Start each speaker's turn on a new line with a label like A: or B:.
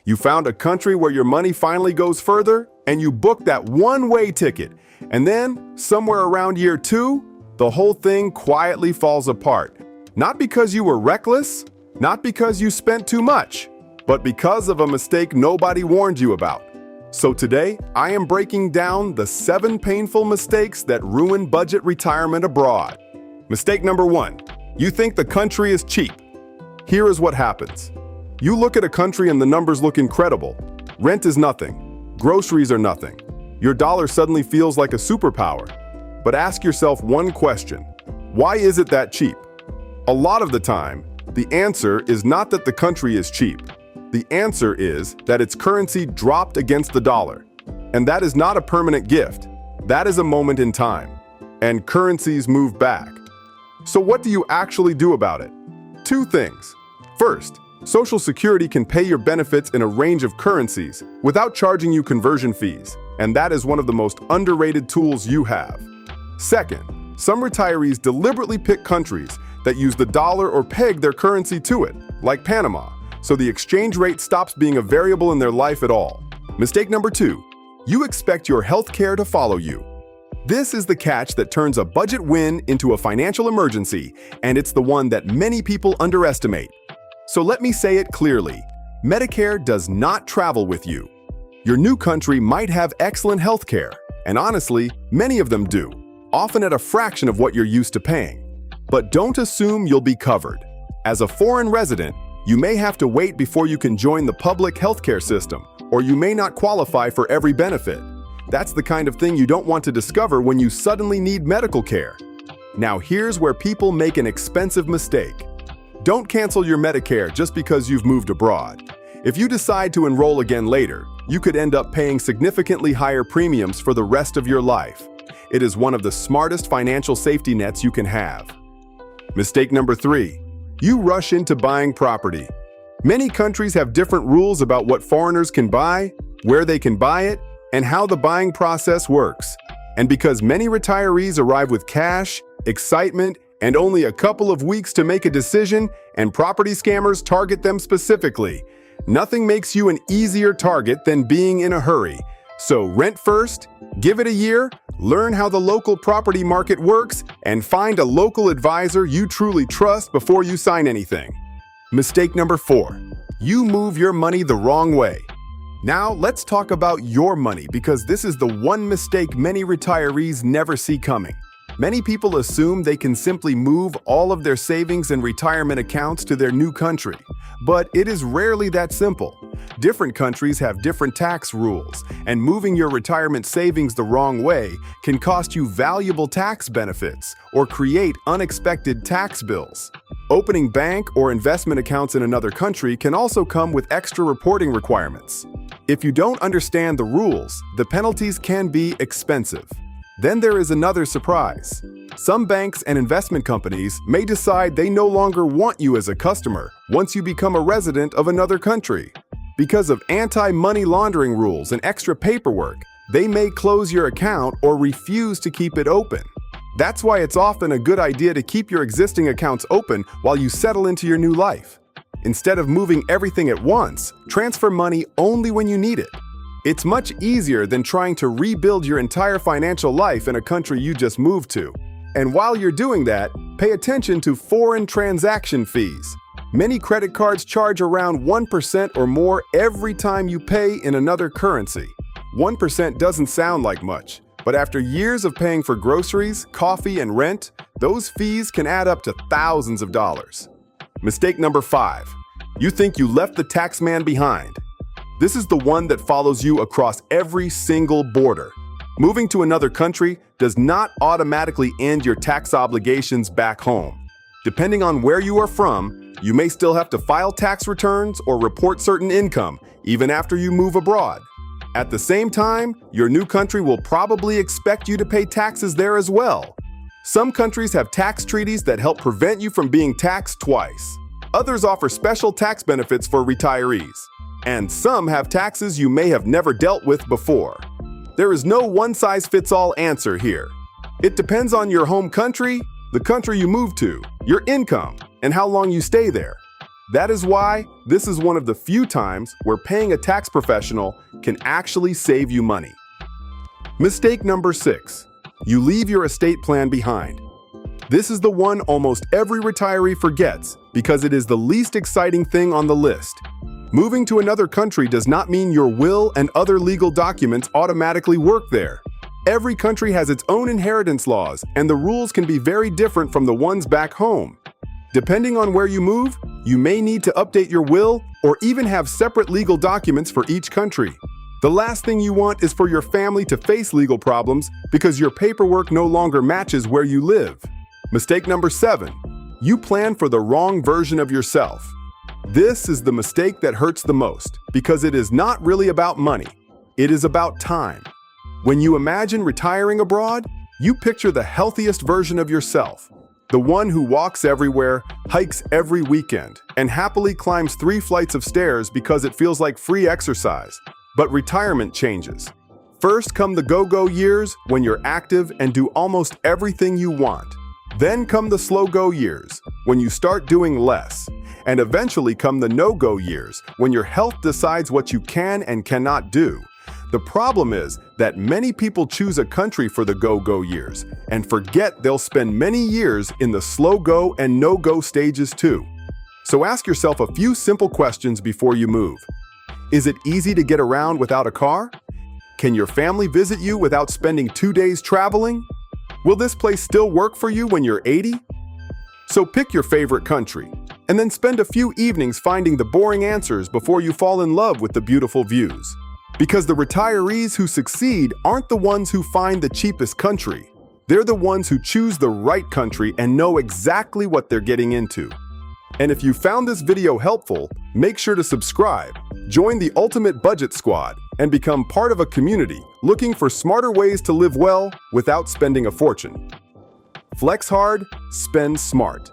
A: You found a country where your money finally goes further, and you book that one-way ticket. And then, somewhere around year 2, the whole thing quietly falls apart. Not because you were reckless, not because you spent too much, but because of a mistake nobody warned you about. So today, I am breaking down the 7 painful mistakes that ruin budget retirement abroad. Mistake number 1. You think the country is cheap. Here is what happens. You look at a country and the numbers look incredible. Rent is nothing. Groceries are nothing. Your dollar suddenly feels like a superpower. But ask yourself one question. Why is it that cheap? A lot of the time, the answer is not that the country is cheap. The answer is that its currency dropped against the dollar. And that is not a permanent gift. That is a moment in time. And currencies move back. So what do you actually do about it? 2 things. First, Social Security can pay your benefits in a range of currencies without charging you conversion fees, and that is one of the most underrated tools you have. Second, some retirees deliberately pick countries that use the dollar or peg their currency to it, like Panama, so the exchange rate stops being a variable in their life at all. Mistake number 2, you expect your healthcare to follow you. This is the catch that turns a budget win into a financial emergency, and it's the one that many people underestimate. So let me say it clearly, Medicare does not travel with you. Your new country might have excellent healthcare, and honestly, many of them do, often at a fraction of what you're used to paying. But don't assume you'll be covered. As a foreign resident, you may have to wait before you can join the public healthcare system, or you may not qualify for every benefit. That's the kind of thing you don't want to discover when you suddenly need medical care. Now here's where people make an expensive mistake. Don't cancel your Medicare just because you've moved abroad. If you decide to enroll again later, you could end up paying significantly higher premiums for the rest of your life. It is one of the smartest financial safety nets you can have. Mistake number 3. You rush into buying property. Many countries have different rules about what foreigners can buy, where they can buy it, and how the buying process works. And because many retirees arrive with cash, excitement, and only a couple of weeks to make a decision, and property scammers target them specifically, nothing makes you an easier target than being in a hurry. So rent first, give it a year, learn how the local property market works, and find a local advisor you truly trust before you sign anything. Mistake number 4. You move your money the wrong way. Now let's talk about your money, because this is the one mistake many retirees never see coming. Many people assume they can simply move all of their savings and retirement accounts to their new country, but it is rarely that simple. Different countries have different tax rules, and moving your retirement savings the wrong way can cost you valuable tax benefits or create unexpected tax bills. Opening bank or investment accounts in another country can also come with extra reporting requirements. If you don't understand the rules, the penalties can be expensive. Then there is another surprise. Some banks and investment companies may decide they no longer want you as a customer once you become a resident of another country. Because of anti-money laundering rules and extra paperwork, they may close your account or refuse to keep it open. That's why it's often a good idea to keep your existing accounts open while you settle into your new life. Instead of moving everything at once, transfer money only when you need it. It's much easier than trying to rebuild your entire financial life in a country you just moved to. And while you're doing that, pay attention to foreign transaction fees. Many credit cards charge around 1% or more every time you pay in another currency. 1% doesn't sound like much, but after years of paying for groceries, coffee, and rent, those fees can add up to thousands of dollars. Mistake number 5. You think you left the tax man behind. This is the one that follows you across every single border. Moving to another country does not automatically end your tax obligations back home. Depending on where you are from, you may still have to file tax returns or report certain income, even after you move abroad. At the same time, your new country will probably expect you to pay taxes there as well. Some countries have tax treaties that help prevent you from being taxed twice. Others offer special tax benefits for retirees. And some have taxes you may have never dealt with before. There is no one-size-fits-all answer here. It depends on your home country, the country you move to, your income, and how long you stay there. That is why this is one of the few times where paying a tax professional can actually save you money. Mistake number 6. You leave your estate plan behind. This is the one almost every retiree forgets because it is the least exciting thing on the list. Moving to another country does not mean your will and other legal documents automatically work there. Every country has its own inheritance laws, and the rules can be very different from the ones back home. Depending on where you move, you may need to update your will or even have separate legal documents for each country. The last thing you want is for your family to face legal problems because your paperwork no longer matches where you live. Mistake number 7. You plan for the wrong version of yourself. This is the mistake that hurts the most because it is not really about money. It is about time. When you imagine retiring abroad, you picture the healthiest version of yourself. The one who walks everywhere, hikes every weekend, and happily climbs 3 flights of stairs because it feels like free exercise. But retirement changes. First come the go-go years when you're active and do almost everything you want. Then come the slow-go years when you start doing less. And eventually come the no-go years when your health decides what you can and cannot do. The problem is that many people choose a country for the go-go years and forget they'll spend many years in the slow-go and no-go stages too. So ask yourself a few simple questions before you move. Is it easy to get around without a car? Can your family visit you without spending 2 days traveling? Will this place still work for you when you're 80? So pick your favorite country, and then spend a few evenings finding the boring answers before you fall in love with the beautiful views. Because the retirees who succeed aren't the ones who find the cheapest country. They're the ones who choose the right country and know exactly what they're getting into. And if you found this video helpful, make sure to subscribe, join the Ultimate Budget Squad, and become part of a community looking for smarter ways to live well without spending a fortune. Flex hard, spend smart.